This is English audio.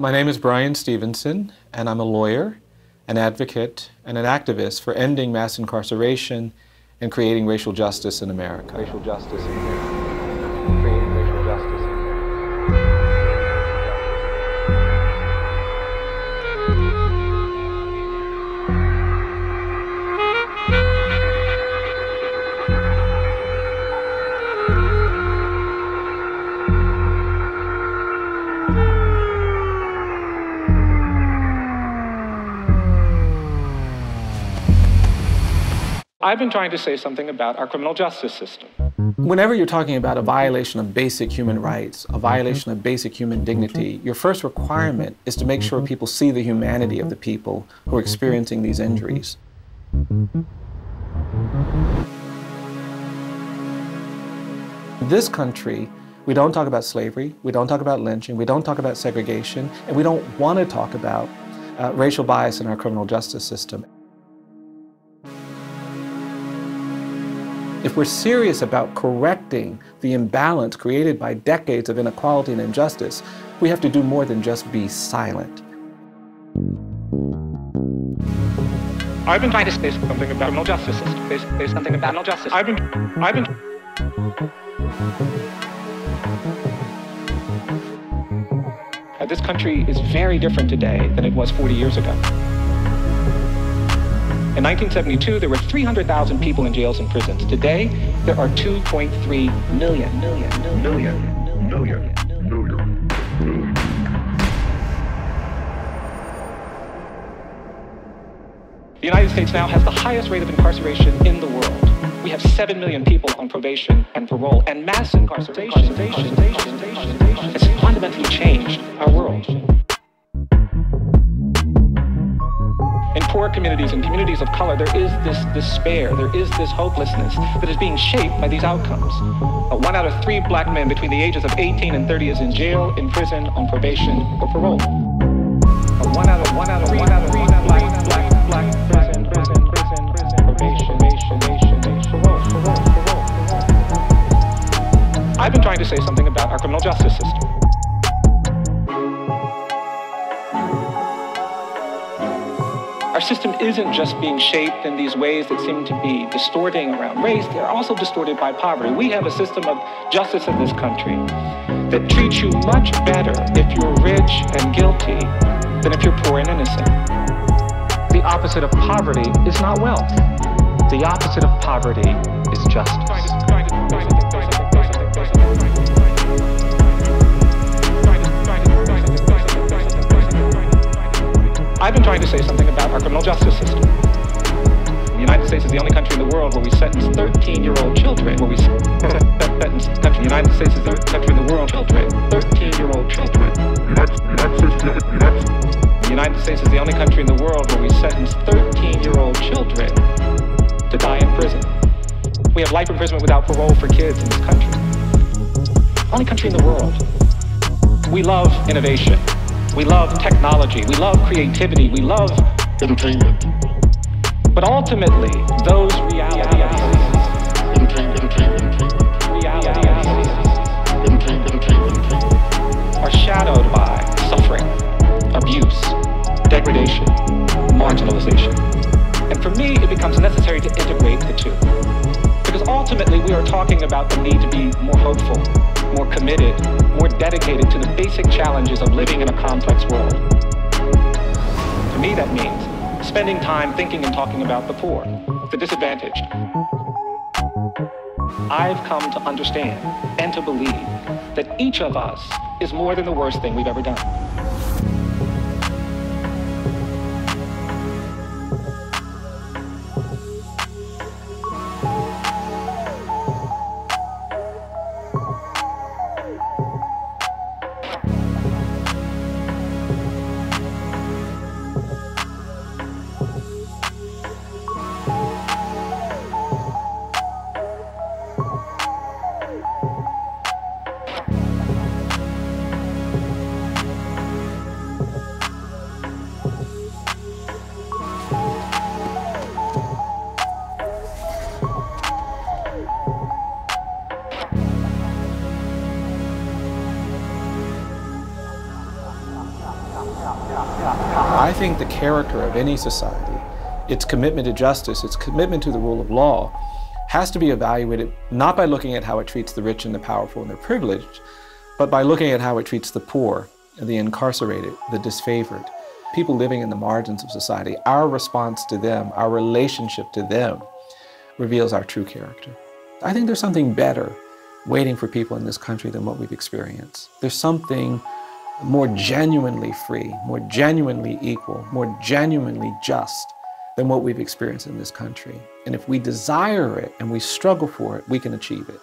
My name is Bryan Stevenson, and I'm a lawyer, an advocate, and an activist for ending mass incarceration and creating racial justice in America. Racial justice in America. Creating racial justice in America. I've been trying to say something about our criminal justice system. Whenever you're talking about a violation of basic human rights, a violation of basic human dignity, your first requirement is to make sure people see the humanity of the people who are experiencing these injuries. In this country, we don't talk about slavery, we don't talk about lynching, we don't talk about segregation, and we don't want to talk about racial bias in our criminal justice system. If we're serious about correcting the imbalance created by decades of inequality and injustice, we have to do more than just be silent. I've been trying to say something about criminal justice system. Say something about criminal justice. This country is very different today than it was 40 years ago. In 1972, there were 300,000 people in jails and prisons. Today, there are 2.3 million. The United States now has the highest rate of incarceration in the world. We have 7 million people on probation and parole, and mass incarceration has fundamentally changed our world. In poor communities and communities of color, there is this despair, there is this hopelessness that is being shaped by these outcomes. 1 out of 3 black men between the ages of 18 and 30 is in jail, in prison, on probation, or parole. 1 out of 3 black prison, probation, parole. I've been trying to say something about our criminal justice system. Our system isn't just being shaped in these ways that seem to be distorting around race, they're also distorted by poverty. We have a system of justice in this country that treats you much better if you're rich and guilty than if you're poor and innocent. The opposite of poverty is not wealth. The opposite of poverty is justice. I've been trying to say something about our criminal justice system. The United States is the only country in the world where we sentence 13-year-old children. The United States is the only country in the world, 13-year-old children. The United States is the only country in the world where we sentence 13-year-old children to die in prison. We have life imprisonment without parole for kids in this country. Only country in the world. We love innovation. We love technology, we love creativity, we love entertainment. But ultimately, those realities are shadowed by suffering, abuse, degradation, marginalization. And for me, it becomes necessary to integrate the two. Because ultimately, we are talking about the need to be more hopeful, more committed, more dedicated to the basic challenges of living in a complex world. To me, that means spending time thinking and talking about the poor, the disadvantaged. I've come to understand and to believe that each of us is more than the worst thing we've ever done. I think the character of any society, its commitment to justice, its commitment to the rule of law, has to be evaluated not by looking at how it treats the rich and the powerful and the privileged, but by looking at how it treats the poor, the incarcerated, the disfavored, people living in the margins of society. Our response to them, our relationship to them, reveals our true character. I think there's something better waiting for people in this country than what we've experienced. There's something more genuinely free, more genuinely equal, more genuinely just than what we've experienced in this country. And if we desire it and we struggle for it, we can achieve it.